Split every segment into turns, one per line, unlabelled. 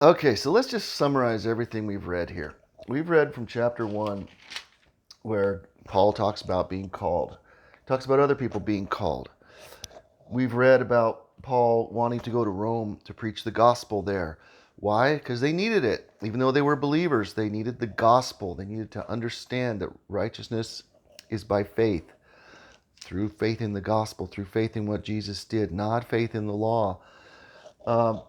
Okay, so let's just summarize everything we've read here. We've read from chapter 1 where Paul talks about being called, talks about other people being called. We've read about Paul wanting to go to Rome to preach the gospel there. Why? Because they needed it. Even though they were believers, they needed the gospel. They needed to understand that righteousness is by faith, through faith in the gospel, through faith in what Jesus did, not faith in the law. Um,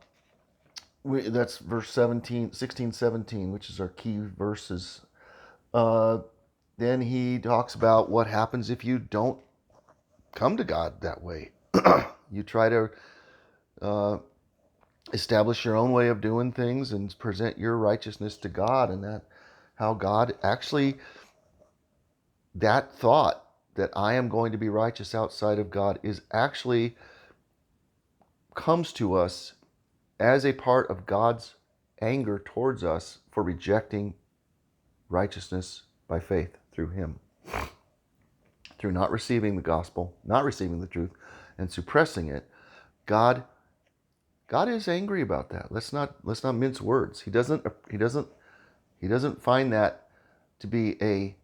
that's verse 17, 16, 17, which is our key verses. Uh, then he talks about what happens if you don't come to God that way. You try to uh, establish your own way of doing things and present your righteousness to God, and that how God actually, that thought that I am going to be righteous outside of God is actually comes to us as a part of God's anger towards us for rejecting righteousness by faith through him, through not receiving the gospel, not receiving the truth, and suppressing it. God is angry about that. Let's not mince words. He doesn't find that to be a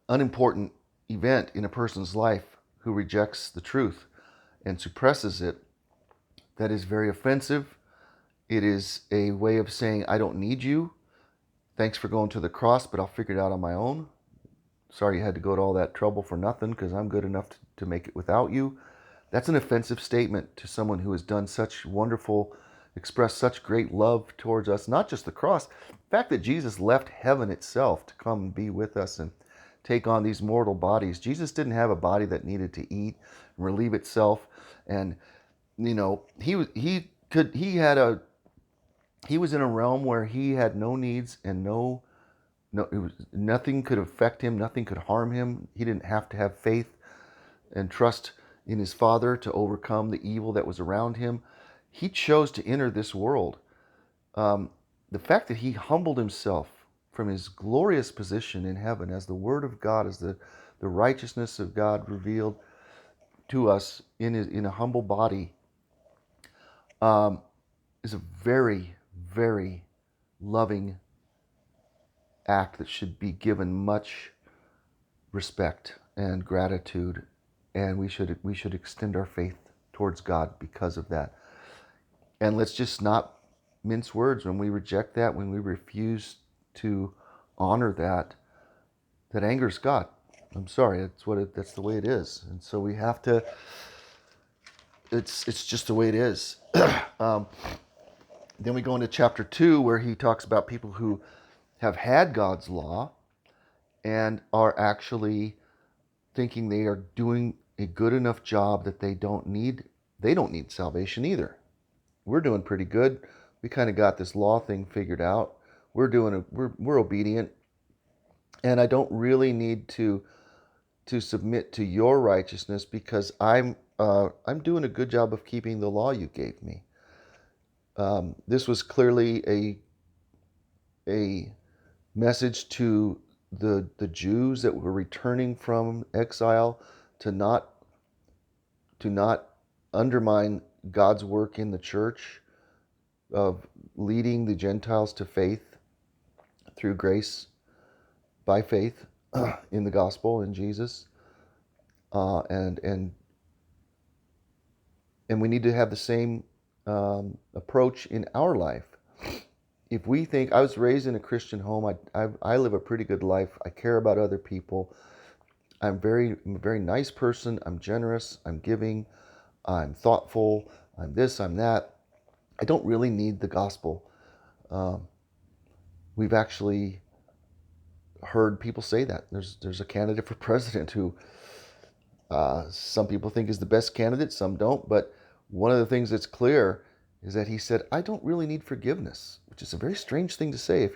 unimportant event in a person's life who rejects the truth and suppresses it. That is very offensive. It is a way of saying, I don't need you. Thanks for going to the cross, but I'll figure it out on my own. Sorry you had to go to all that trouble for nothing because I'm good enough to make it without you. That's an offensive statement to someone who has done such wonderful, expressed such great love towards us, not just the cross. The fact that Jesus left heaven itself to come and be with us and take on these mortal bodies. Jesus didn't have a body that needed to eat and relieve itself. And, he was in a realm where he had no needs and nothing could affect him, nothing could harm him. He didn't have to have faith and trust in his Father to overcome the evil that was around him. He chose to enter this world. Um, the fact that he humbled himself from his glorious position in heaven as the Word of God, as the righteousness of God revealed to us in a humble body, um, is a very, very loving act that should be given much respect and gratitude, and we should extend our faith towards God because of that. And let's just not mince words when we reject that, when we refuse to honor that. That angers God. I'm sorry, that's the way it is, and so we have to. It's just the way it is. um, then we go into chapter 2 where he talks about people who have had God's law and are actually thinking they are doing a good enough job that they don't need salvation either. We're doing pretty good. We kind of got this law thing figured out. We're obedient, and I don't really need to submit to your righteousness because I'm doing a good job of keeping the law you gave me. This was clearly a message to the Jews that were returning from exile to not to not undermine God's work in the church of leading the Gentiles to faith through grace by faith in the gospel in Jesus, uh, and and and we need to have the same approach in our life. If we think I was raised in a Christian home, I live a pretty good life. I care about other people. I'm a very nice person. I'm generous. I'm giving. I'm thoughtful. I'm this. I'm that. I don't really need the gospel. Um, we've actually heard people say that. There's a candidate for president who some people think is the best candidate, some don't. But one of the things that's clear is that he said, "I don't really need forgiveness," which is a very strange thing to say.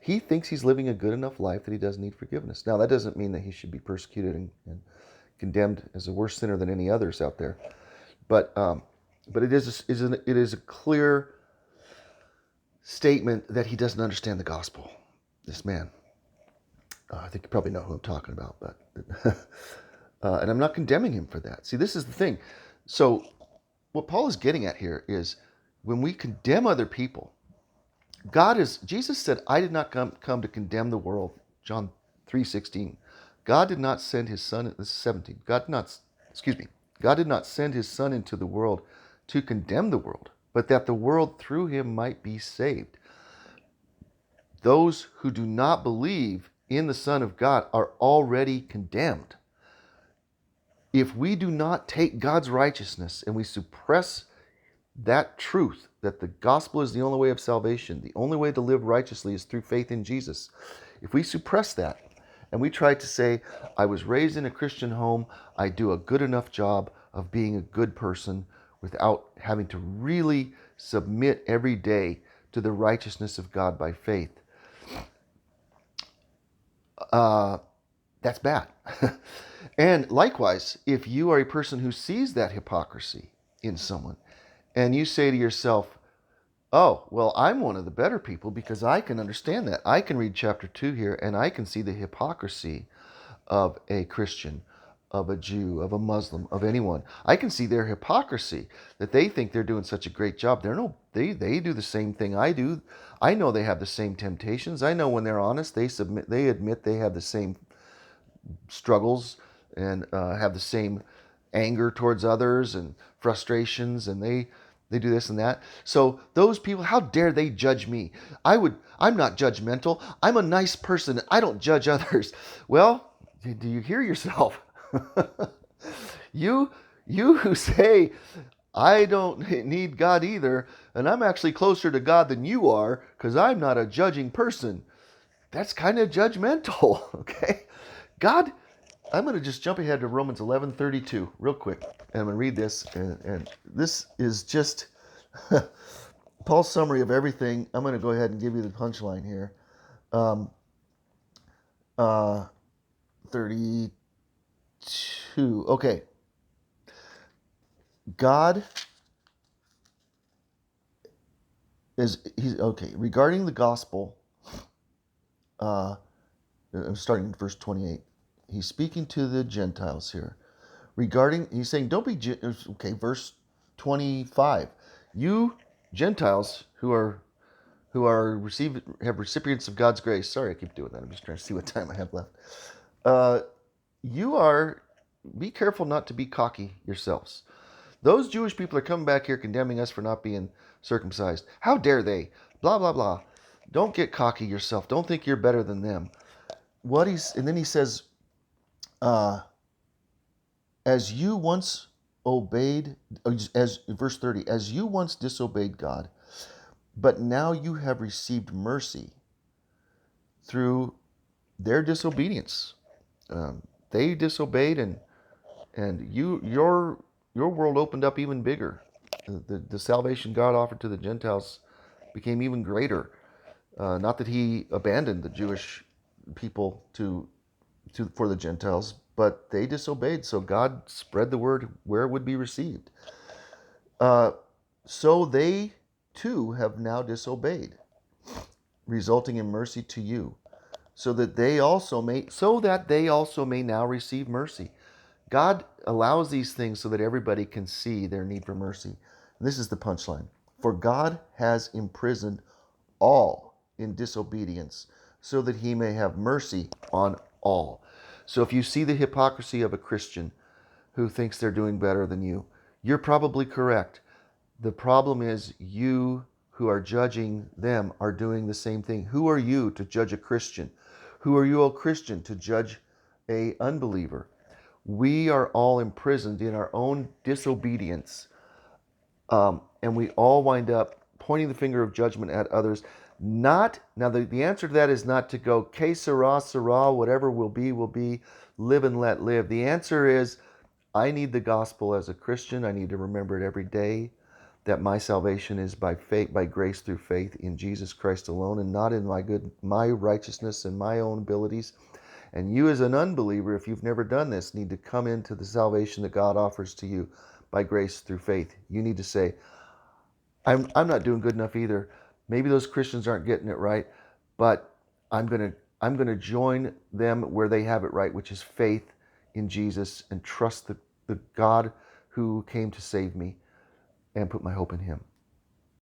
He thinks he's living a good enough life that he doesn't need forgiveness. Now that doesn't mean that he should be persecuted and condemned as a worse sinner than any others out there. But it is a clear statement that he doesn't understand the gospel. This man, I think you probably know who I'm talking about, but and I'm not condemning him for that. See, this is the thing. So what Paul is getting at here is when we condemn other people, Jesus said, I did not come to condemn the world. John 3:16. God did not send his son, this is 17. God did not send his son into the world to condemn the world, but that the world through him might be saved. Those who do not believe in the Son of God are already condemned. If we do not take God's righteousness and we suppress that truth that the gospel is the only way of salvation, the only way to live righteously is through faith in Jesus. If we suppress that and we try to say, I was raised in a Christian home, I do a good enough job of being a good person without having to really submit every day to the righteousness of God by faith, that's bad. And likewise, if you are a person who sees that hypocrisy in someone and you say to yourself, oh, well, I'm one of the better people because I can understand that. I can read chapter 2 here and I can see the hypocrisy of a Christian, of a Jew, of a Muslim, of anyone. I can see their hypocrisy, that they think they're doing such a great job. They do the same thing I do. I know they have the same temptations. I know when they're honest, they admit they have the same struggles and have the same anger towards others and frustrations, and they do this and that. So those people, how dare they judge me? I'm not judgmental. I'm a nice person. I don't judge others. Well, do you hear yourself? you who say I don't need God either, and I'm actually closer to God than you are because I'm not a judging person. That's kind of judgmental, okay? God, I'm going to just jump ahead to Romans 11:32 real quick, and I'm going to read this, and this is just Paul's summary of everything. I'm going to go ahead and give you the punchline here. 32. Okay. God he's okay regarding the gospel. I'm starting in verse 28. He's speaking to the Gentiles here. He's saying, don't be, okay, verse 25. You Gentiles who have recipients of God's grace. Sorry, I keep doing that. I'm just trying to see what time I have left. Be careful not to be cocky yourselves. Those Jewish people are coming back here condemning us for not being circumcised. How dare they? Blah, blah, blah. Don't get cocky yourself. Don't think you're better than them. And then he says, as you once obeyed, as verse 30, as you once disobeyed God, but now you have received mercy through their disobedience. They disobeyed, and your world opened up even bigger. The salvation God offered to the Gentiles became even greater. Not that he abandoned the Jewish people for the Gentiles, but they disobeyed, so God spread the word where it would be received. So they too have now disobeyed, resulting in mercy to you, so that they also may now receive mercy. God allows these things so that everybody can see their need for mercy. And this is the punchline. For God has imprisoned all in disobedience, so that he may have mercy on all. So if you see the hypocrisy of a Christian who thinks they're doing better than you, you're probably correct. The problem is you who are judging them are doing the same thing. Who are you to judge a Christian? Who are you, a Christian, to judge an unbeliever? We are all imprisoned in our own disobedience, and we all wind up pointing the finger of judgment at others. The answer to that is not to go, que sera, sera, whatever will be, live and let live. The answer is, I need the gospel as a Christian. I need to remember it every day, that my salvation is by faith, by grace through faith in Jesus Christ alone, and not in my righteousness and my own abilities. And you as an unbeliever, if you've never done this, need to come into the salvation that God offers to you by grace through faith. You need to say, I'm not doing good enough either. Maybe those Christians aren't getting it right, but I'm gonna join them where they have it right, which is faith in Jesus, and trust the God who came to save me, and put my hope in him.